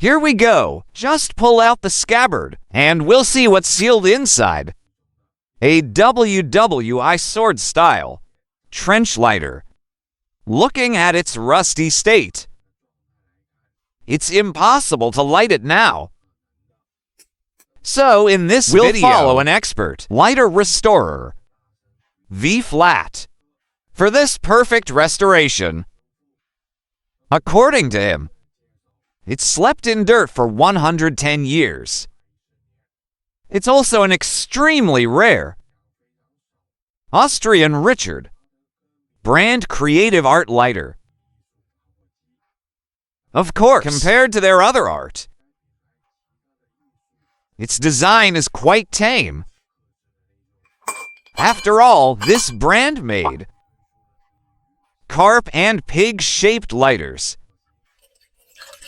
Here we go. Just pull out the scabbard, and we'll see what's sealed inside. A WWI sword style trench lighter. Looking at its rusty state, it's impossible to light it now. So in this video, we'll follow an expert lighter restorer, V-Flat, for this perfect restoration. According to him, it slept in dirt for 110 years. It's also an extremely rare Austrian Richard brand creative art lighter. Of course, compared to their other art, its design is quite tame. After all, this brand made carp and pig-shaped lighters.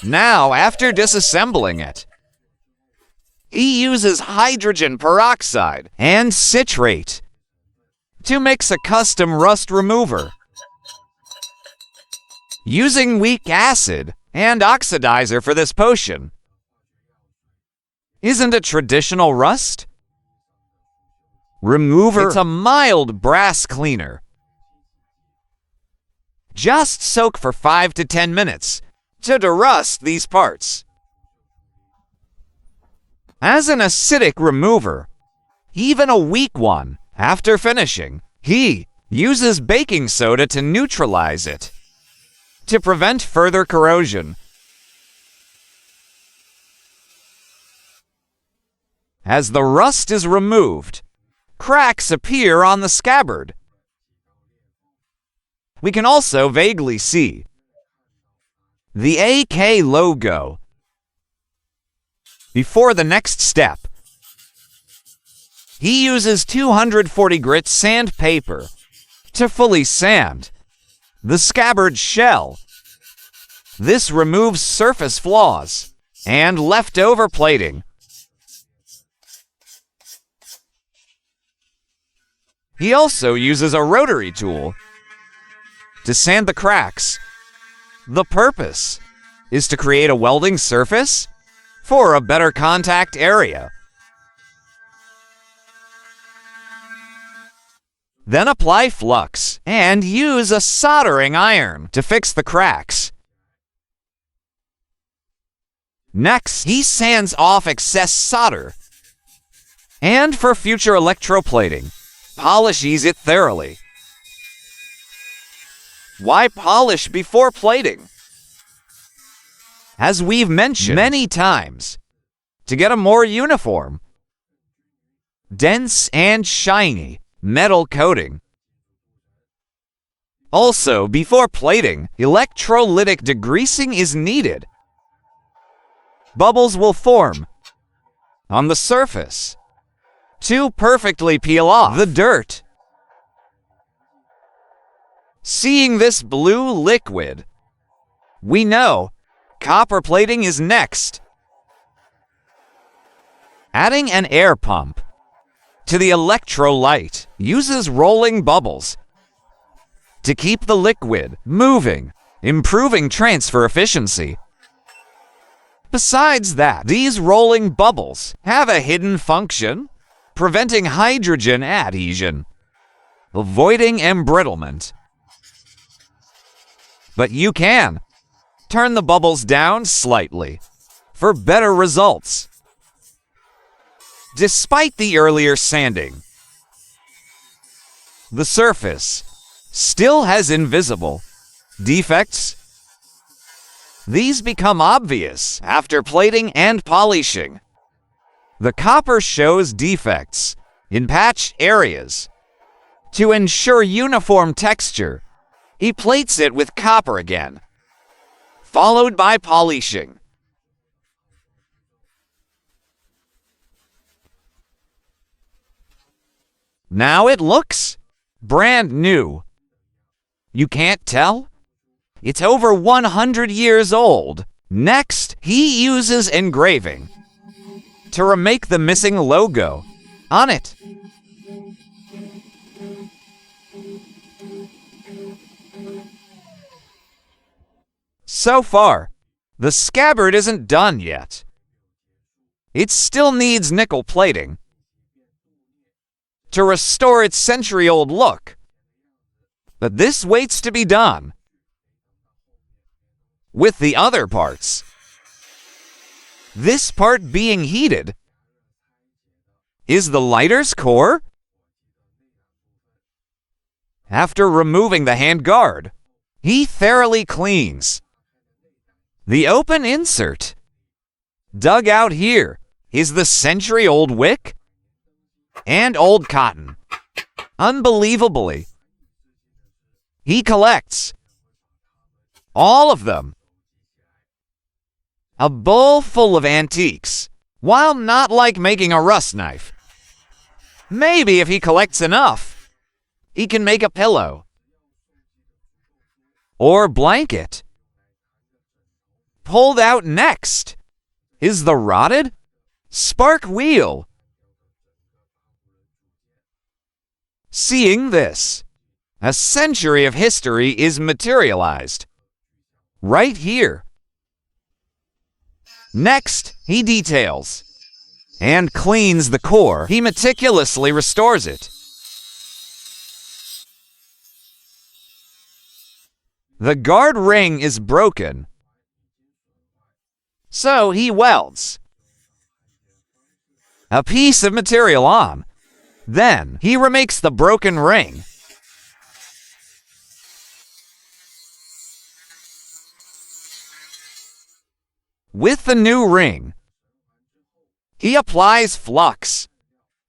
Now, after disassembling it, he uses hydrogen peroxide and citrate to mix a custom rust remover. Using weak acid and oxidizer for this potion isn't a traditional rust remover. It's a mild brass cleaner. Just soak for 5 to 10 minutes to derust these parts. As an acidic remover, even a weak one, after finishing, he uses baking soda to neutralize it, to prevent further corrosion. As the rust is removed, cracks appear on the scabbard. We can also vaguely see the AK logo. Before the next step, he uses 240 grit sandpaper to fully sand the scabbard shell. This removes surface flaws and leftover plating. He also uses a rotary tool to sand the cracks. The purpose is to create a welding surface for a better contact area. Then apply flux and use a soldering iron to fix the cracks. Next, he sands off excess solder, and for future electroplating, polishes it thoroughly. Why polish before plating? As we've mentioned many times, to get a more uniform, dense and shiny metal coating. Also, before plating, electrolytic degreasing is needed. Bubbles will form on the surface to perfectly peel off the dirt. Seeing this blue liquid, we know copper plating is next. Adding an air pump to the electrolyte uses rolling bubbles to keep the liquid moving, improving transfer efficiency. Besides that, these rolling bubbles have a hidden function, preventing hydrogen adhesion, avoiding embrittlement. But you can turn the bubbles down slightly for better results. Despite the earlier sanding, the surface still has invisible defects. These become obvious after plating and polishing. The copper shows defects in patch areas. To ensure uniform texture, he plates it with copper again, followed by polishing. Now it looks brand new. You can't tell? It's over 100 years old. Next, he uses engraving to remake the missing logo on it. So far, The scabbard isn't done yet. It still needs nickel plating to restore its century-old look. But this waits to be done with the other parts. This part being heated is the lighter's core. After removing the handguard, he thoroughly cleans the open insert. Dug out here is the century-old wick and old cotton. Unbelievably, he collects all of them. A bowl full of antiques, while not like making a rust knife. Maybe if he collects enough, he can make a pillow or blanket. Pulled out next is the rotted spark wheel. Seeing this, a century of history is materialized right here. Next, he details and cleans the core. He meticulously restores it. The guard ring is broken, so he welds a piece of material on. Then he remakes the broken ring. With the new ring, he applies flux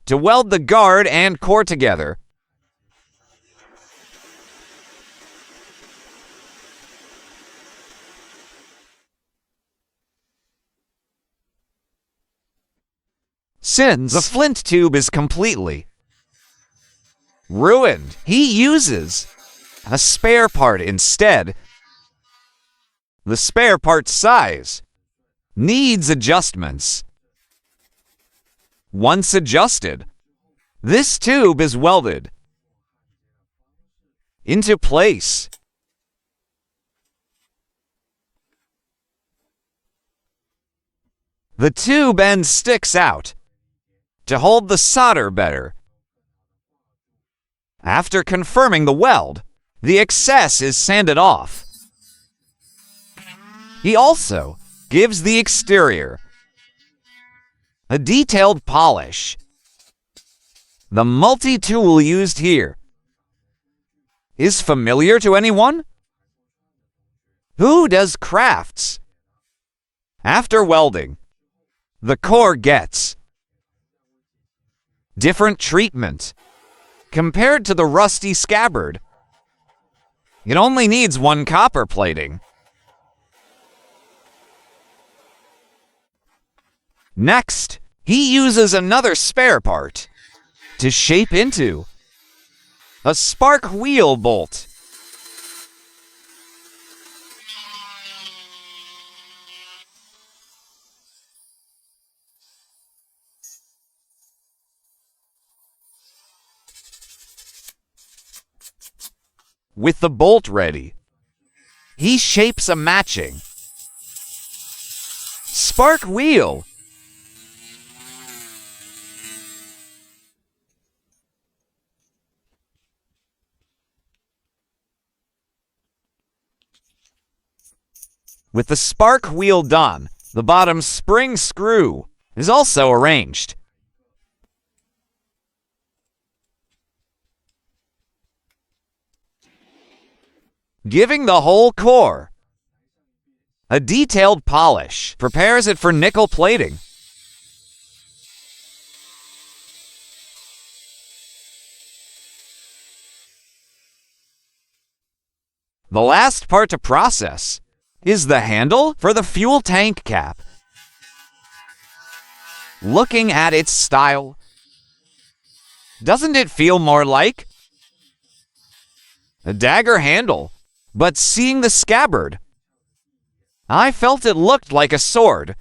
to weld the guard and core together. Since the flint tube is completely ruined, he uses a spare part instead. The spare part size needs adjustments. Once adjusted, this tube is welded into place. The tube end sticks out to hold the solder better. After confirming the weld, the excess is sanded off. He also gives the exterior a detailed polish. The multi-tool used here is familiar to anyone who does crafts. After welding, the core gets different treatment compared to the rusty scabbard. It only needs one copper plating. Next, he uses another spare part to shape into a spark wheel bolt. With the bolt ready, he shapes a matching spark wheel. With the spark wheel done, the bottom spring screw is also arranged. Giving the whole core a detailed polish prepares it for nickel plating. The last part to process is the handle for the fuel tank cap. Looking at its style, doesn't it feel more like a dagger handle? But seeing the scabbard, I felt it looked like a sword.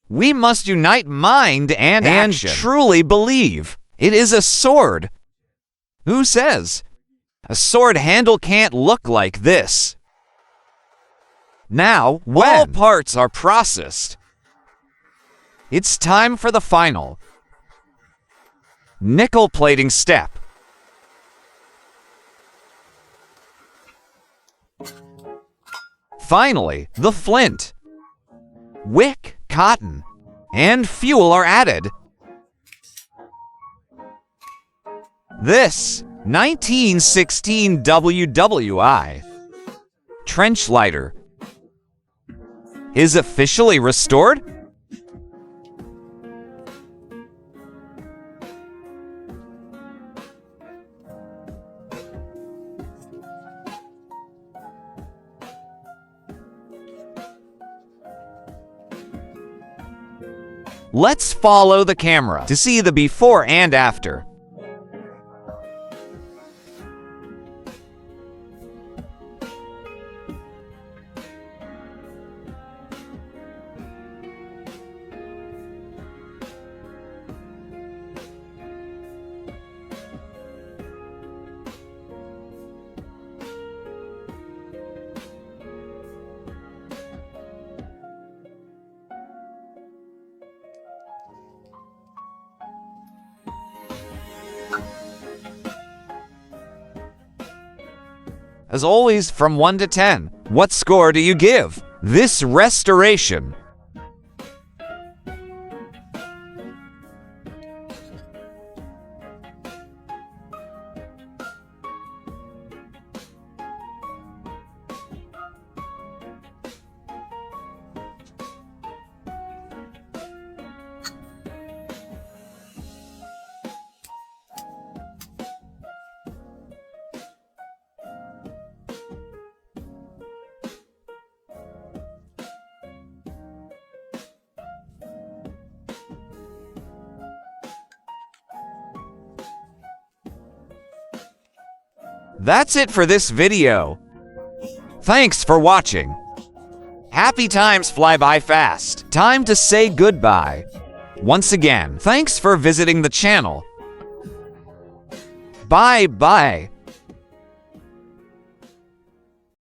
We must unite mind and action. Truly believe it is a sword. Who says a sword handle can't look like this? Now, all parts are processed, it's time for the final nickel plating step. Finally, the flint, wick, cotton, and fuel are added. This 1916 WWI trench lighter is officially restored. Let's follow the camera to see the before and after. As always, from 1 to 10, what score do you give this restoration? That's it for this video. Thanks for watching. Happy times fly by fast. Time to say goodbye. Once again, thanks for visiting the channel. Bye-bye.